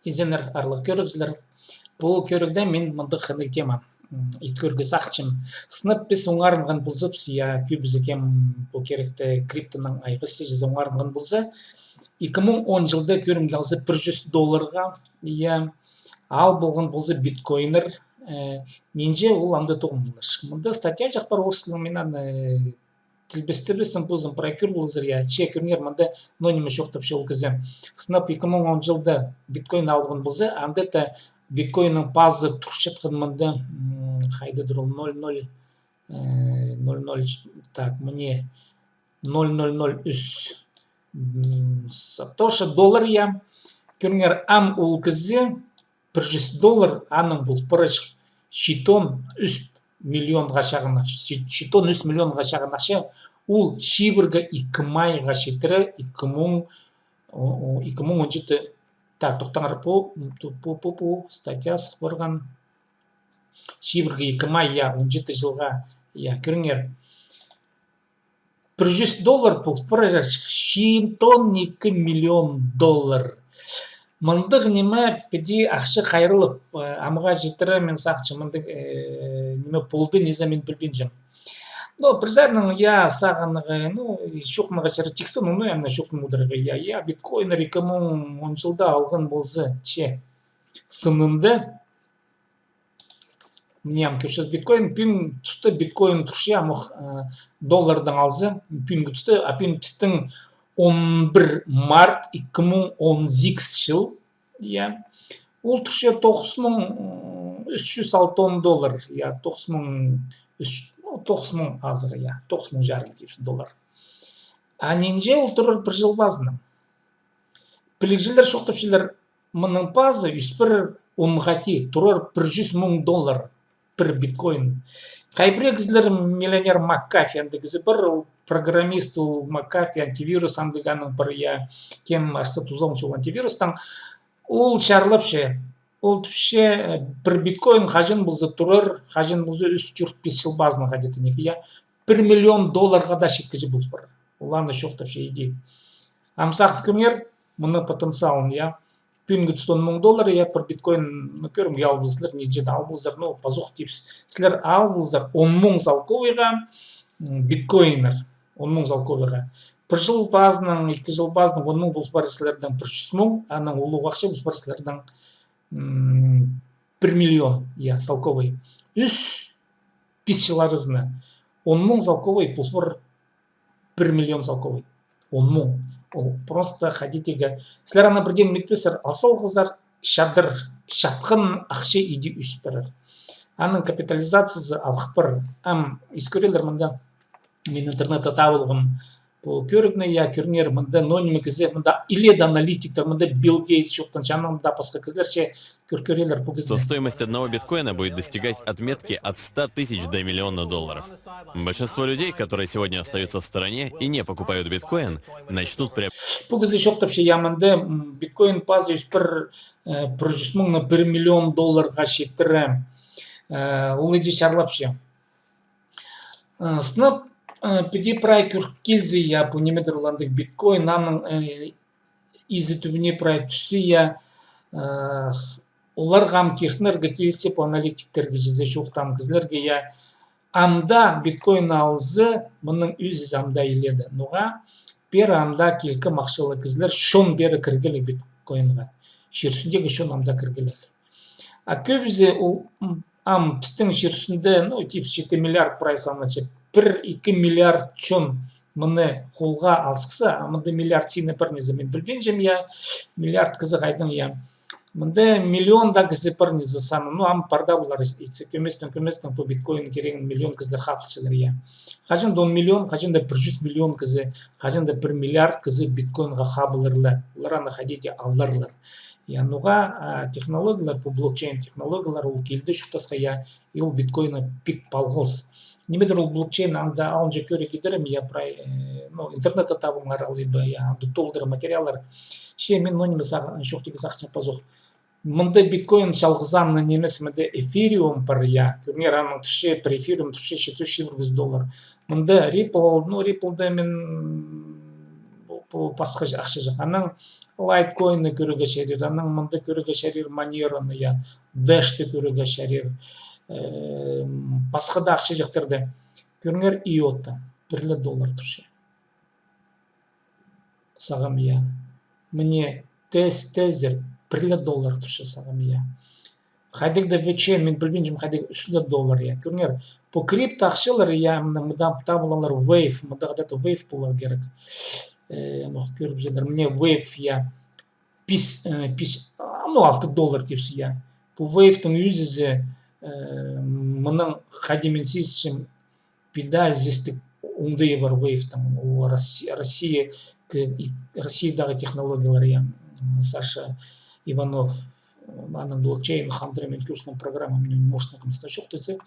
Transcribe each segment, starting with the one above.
изенер арлы көрікзілер. Бұл көрікде мен мұндық қынды тема. Иткөрге сақчым. Сынып біз оңарынған бұлзып, сия көбізі кем бұл керекті криптоның айғысы жезі оңарынған бұлзы. 2010 жылда көрімдалзы $100 ия ал болған бұлзы биткоинер ненже ол амды тоғымдылыр. Мұнда статья жақпар орысылың менен тілбестірбесін бұлзым прайкүр бұлзыр я. Че көрінер мұнда нонимы шоқтып шел кізі. Сынып 2010 жылда биткоин алған бұлзы, амды биткоинның пазы тұршытқын мұнда қайды дұрыл 00 так мне 0003 сатошы доллар я көрінер ам ол кізі $100 аның бұл пырыш щитон 3 миллионға шағын щитон 3 миллионға шағын ақша ол шибіргі 2 майға шетірі 2017 так, тоқтаңыр по статьясы қорған шибіргі 2 май, 17 жылға, көріңер. $100 бұл пырыш щитон 2 миллион доллар. Мұндық неме педи ақшы қайрылып, амыға жетірі мен сақчы, мұндық неме полды неза мен білбенжім. Но призарның я сағанығы, шоқныға жары тексон, яна шоқны мұдырығы я биткоинер 2010 жылда алған болзы, че сынынды. Мнем көшіз биткоин, пин тұсты биткоин тұршы амық доллардан алзы, пин күтісті, апин пістің 11 март 2018 жыл, ол тұршы $9306, $9000 азыр, $9000 А ненже ол тұрыр бір жыл базының. Пілікжілер шоқтапшылар мұның пазы үспір онғати тұрыр $100,000 бір биткоин. Қайбірек кізілер миллионер Маккафи андығызы бір программист ол Маккафи антивирус андығаның бір кем арсы тузауыншы ол антивирустан ол чарлапшы. Ол түпше бір биткоин қажын бұлзы тұрыр, қажын бұлзы 3-4-5 жыл базына қадеті некі, $1 миллион да шеткізі бұлз бар. Оланы шоқтапшы еді. Амсақты көмер, мұны потенциалын, пүйінгі $100,000, бір биткоин көрім, ал бұлзылар, нежеді ал бұлзар, пазуқ дейпс. Сілер ал бұлзар 10,000 залковыға биткоинер, 10,000 залковыға. Бір жыл базының, 2 жыл базының 10,000 бұлз бар сілердің 100,000, аның олу қақшы бұлз бар сілердің 1 миллион, салковый. Үс писчыларызны 10,000 залковый, пұлсыр 1 миллион залковый. 10,000. Ол просто ходитеге. Сілер ана бірден метпесір, алсал қыздар шадыр, шатқын ақшы иди үспірір. Аның капитализациясы алықпыр. Искөрелер мұнда мен интернетті табылғым. Бұл көрігіне көрінер мұнда нонимі кізе, мұнда иледі аналитиктер, мұнда Билл Гейтс шоқтан жаным мұнда пасқа кізлерше көркөрелер бұл кізде. Стоимость одного биткоина будет достигать отметки от 100 тысяч до $1 миллиона. Большинство людей, которые сегодня остаются в стороне и не покупают биткоин, начнут приобретать. Бұл кізде шоқтапшы ямынды биткоин пазы үспір $100,000 $1 миллион шеттірі. Ол еді шарлапшы. Сынып педи прайкүр келзі по немедерландық биткоин, аның изі түбіне прай түсі олар ғам кертінерге келсе по аналитиктерге жезе шоқтан кізлерге амда биткоин алзы мұның өзіз амда еледі. Нұға бері амда келкі мақшылы кізлер шон бері кіргілі биткоинға. Шерсіндегі шон амда кіргілі. Көбізе ам пістің шерсінде 7 миллиард прайс аначы 1-2 миллиард чон мұны қолға алсықса, мұнды миллиард сені бір незі мен білген жем, миллиард кізі қайдың, мұнды миллион да кізі бір незі саны, парда бұлар, көместен по биткоин кереген миллион кізілер қапылшылар, қажын 10 миллион, қажын да 100 миллион кізі, қажын да 1 миллиард кізі биткоинға қабылырлы, олар аны қадеде алырлар. Нұға технологиялар, по блокчейн технологиялар ол келді шықтасқа, ол биткоина пик балғылс. Немедер ол блокчейн анда алынжа көре кедерім, интернетті табыңлар алайбы, толдыры материалдар. Мен нонимы шоқтегі сақчын пазоқ. Мұнда биткоин шалғызанны немес мұнда эфириум бар, көрінер аның түші, бір эфириум түші $700. Мұнда Ripple, Ripple'да мен пасқа ақшы жақ. Аның лайткоинны көрігі шерир, аның мынды көрігі шерир, манераны, я, дэшті көрігі шерир, басқа да ақша жақтарды. Көріңер иота, $1 тұршы. Сағам, я. Мне тезер $1 тұршы сағам, я. Хайдық да вечен, мен білбенжім хайдық $3, я. Көріңер, по крипто ақшалар, я, мұдан табылалар wave, мұда ғадаты wave болар керек. Көріп жерлер, мне wave, я, $6 депсі, я. По wave-тың үзізі, мұның қадеменсіз шым пида зестік ұңдайы бар wave-тың. Россиядағы технологиялар, я, Саша Иванов, аның блокчейн, хандремен курсының программамен мощнықым сташық десе.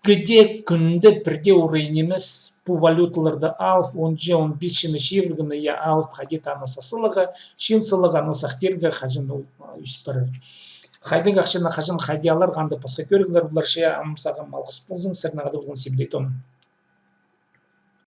Күнде бірде орайын емес, бұл валюталарды алып, 10-15 шевіргіні я алып, қадет аны сасылығы, шен сылығы аны сақтерге қажын үспірір. Қайдың ақшына қажын қайде алар, қанды пасқа көрігілер бұлар шея амсаған малғыс болзын, сірнағады болған себдейтон.